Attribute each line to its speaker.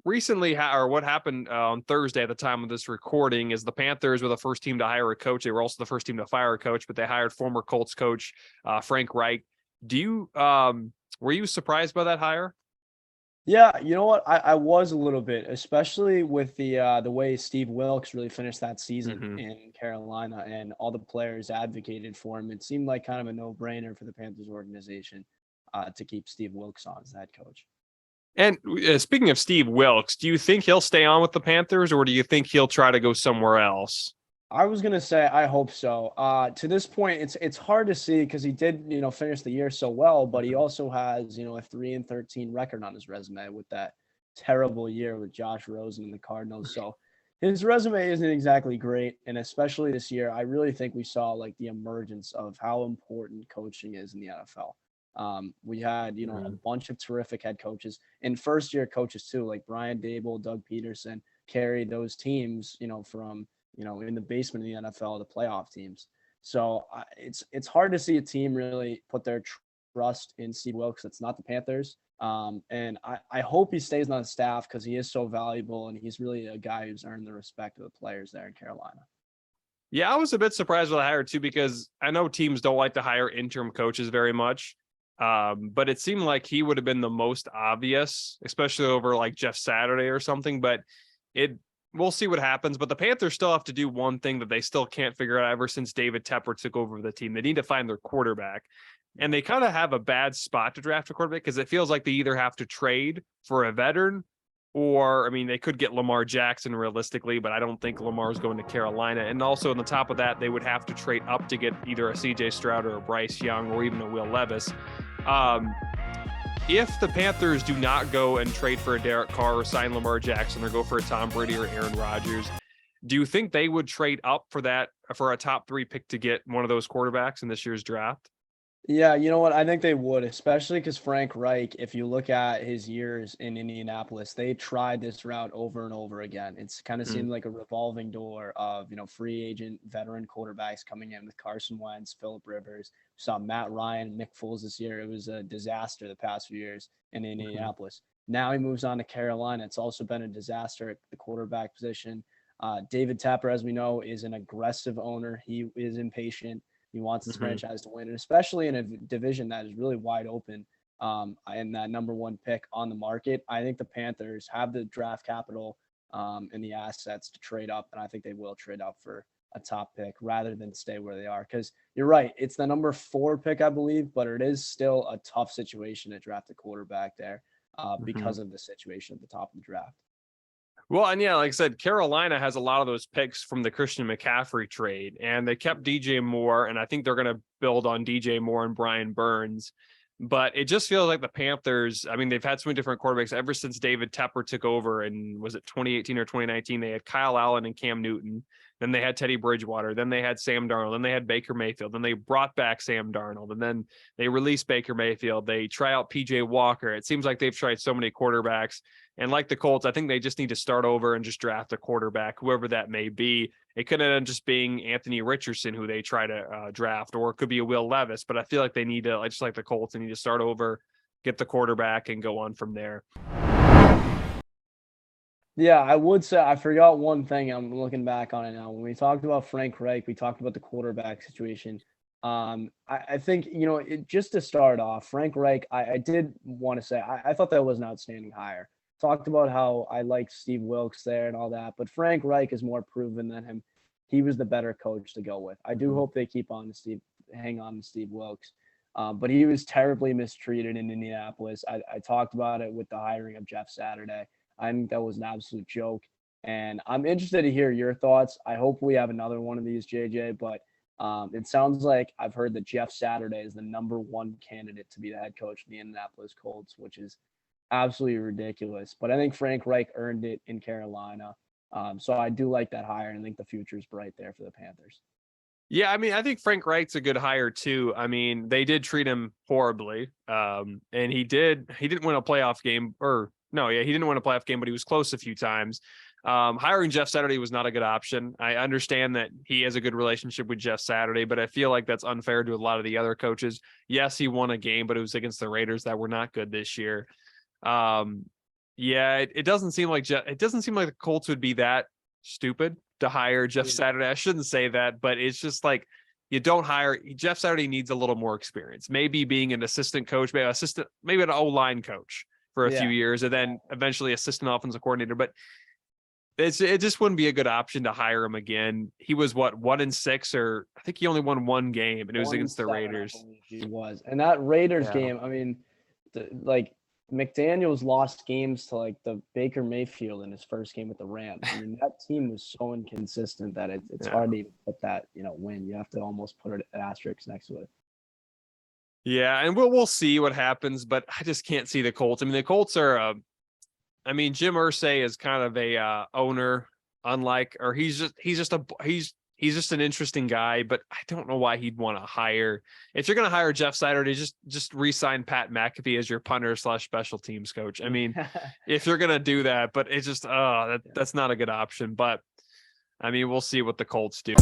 Speaker 1: recently, or what happened on Thursday at the time of this recording, is the Panthers were the first team to hire a coach. They were also the first team to fire a coach, but they hired former Colts coach Frank Reich. Were you surprised by that hire?
Speaker 2: Yeah, you know what? I was a little bit, especially with the way Steve Wilkes really finished that season
Speaker 1: Mm-hmm.
Speaker 2: in Carolina and all the players advocated for him. It seemed like kind of a no-brainer for the Panthers organization to keep Steve Wilkes on as head coach.
Speaker 1: And speaking of Steve Wilkes, do you think he'll stay on with the Panthers, or do you think he'll try to go somewhere else?
Speaker 2: I was gonna say I hope so. To this point, it's hard to see because he did finish the year so well, but he also has a 3-13 record on his resume with that terrible year with Josh Rosen and the Cardinals. So his resume isn't exactly great, and especially this year, I really think we saw like the emergence of how important coaching is in the NFL. We had a bunch of terrific head coaches and first year coaches too, like Brian Dable, Doug Peterson, carried those teams from in the basement of the NFL, the playoff teams. So it's hard to see a team really put their trust in Steve Wilkes. It's not the Panthers. And I hope he stays on the staff because he is so valuable and he's really a guy who's earned the respect of the players there in Carolina.
Speaker 1: Yeah, I was a bit surprised with the hire too, because I know teams don't like to hire interim coaches very much. But it seemed like he would have been the most obvious, especially over like Jeff Saturday or something. But we'll see what happens. But the Panthers still have to do one thing that they still can't figure out ever since David Tepper took over the team. They need to find their quarterback. And they kind of have a bad spot to draft a quarterback because it feels like they either have to trade for a veteran or, I mean, they could get Lamar Jackson realistically, but I don't think Lamar's going to Carolina. And also on the top of that, they would have to trade up to get either a CJ Stroud or a Bryce Young or even a Will Levis. If the Panthers do not go and trade for a Derek Carr or sign Lamar Jackson or go for a Tom Brady or Aaron Rodgers, do you think they would trade up for a top 3 pick to get one of those quarterbacks in this year's draft?
Speaker 2: Yeah, you know what? I think they would, especially because Frank Reich, if you look at his years in Indianapolis, they tried this route over and over again. It's kind of seemed like a revolving door of, free agent veteran quarterbacks coming in with Carson Wentz, Phillip Rivers. We saw Matt Ryan, Nick Foles this year. It was a disaster the past few years in Indianapolis. Now he moves on to Carolina. It's also been a disaster at the quarterback position. David Tepper, as we know, is an aggressive owner. He is impatient. He wants his franchise to win, and especially in a division that is really wide open and that number 1 pick on the market. I think the Panthers have the draft capital and the assets to trade up, and I think they will trade up for a top pick rather than stay where they are. Because you're right, it's the number 4 pick, I believe, but it is still a tough situation to draft a quarterback there because of the situation at the top of the draft.
Speaker 1: Well, and yeah, like I said, Carolina has a lot of those picks from the Christian McCaffrey trade, and they kept DJ Moore, and I think they're going to build on DJ Moore and Brian Burns. But it just feels like the Panthers, I mean, they've had so many different quarterbacks ever since David Tepper took over, and was it 2018 or 2019? They had Kyle Allen and Cam Newton. Then they had Teddy Bridgewater. Then they had Sam Darnold. Then they had Baker Mayfield. Then they brought back Sam Darnold. And then they released Baker Mayfield. They try out PJ Walker. It seems like they've tried so many quarterbacks. And like the Colts, I think they just need to start over and just draft a quarterback, whoever that may be. It could end up just being Anthony Richardson, who they try to draft, or it could be a Will Levis. But I feel like they need to, just like the Colts, they need to start over, get the quarterback, and go on from there.
Speaker 2: Yeah, I would say I forgot one thing. I'm looking back on it now. When we talked about Frank Reich, we talked about the quarterback situation. I think, just to start off, Frank Reich, I did want to say, I thought that was an outstanding hire. Talked about how I liked Steve Wilkes there and all that, but Frank Reich is more proven than him. He was the better coach to go with. I do hope they hang on to Steve Wilkes. But he was terribly mistreated in Indianapolis. I talked about it with the hiring of Jeff Saturday. I think that was an absolute joke. And I'm interested to hear your thoughts. I hope we have another one of these, JJ, but it sounds like I've heard that Jeff Saturday is the number 1 candidate to be the head coach of the Indianapolis Colts, which is absolutely ridiculous. But I think Frank Reich earned it in Carolina. So I do like that hire, and I think the future is bright there for the Panthers.
Speaker 1: Yeah, I mean, I think Frank Reich's a good hire too. I mean, they did treat him horribly. And he didn't win a playoff game, he didn't win a playoff game, but he was close a few times. Hiring Jeff Saturday was not a good option. I understand that he has a good relationship with Jeff Saturday, but I feel like that's unfair to a lot of the other coaches. Yes, he won a game, but it was against the Raiders that were not good this year. Yeah, it doesn't seem like the Colts would be that stupid to hire Jeff Saturday. I shouldn't say that, but it's just like you don't hire Jeff Saturday needs a little more experience. Maybe being an assistant coach, maybe an O-line coach for a few years, and then eventually assistant offensive coordinator. But it just wouldn't be a good option to hire him again. He was 1-6, or I think he only won one game, and it was against the Raiders.
Speaker 2: He was, and that Raiders game, I mean, like McDaniels lost games to like the Baker Mayfield in his first game with the Rams. I mean, that team was so inconsistent that it's hard to even put that win. You have to almost put an asterisk next to it.
Speaker 1: Yeah, and we'll see what happens, but I just can't see the Colts. I mean, the Colts are. Jim Irsay is kind of a owner, he's just an interesting guy, but I don't know why he'd want to hire. If you're going to hire Jeff Saturday, just re-sign Pat McAfee as your punter / special teams coach. I mean, if you're going to do that, but it's just that's not a good option. But I mean, we'll see what the Colts do.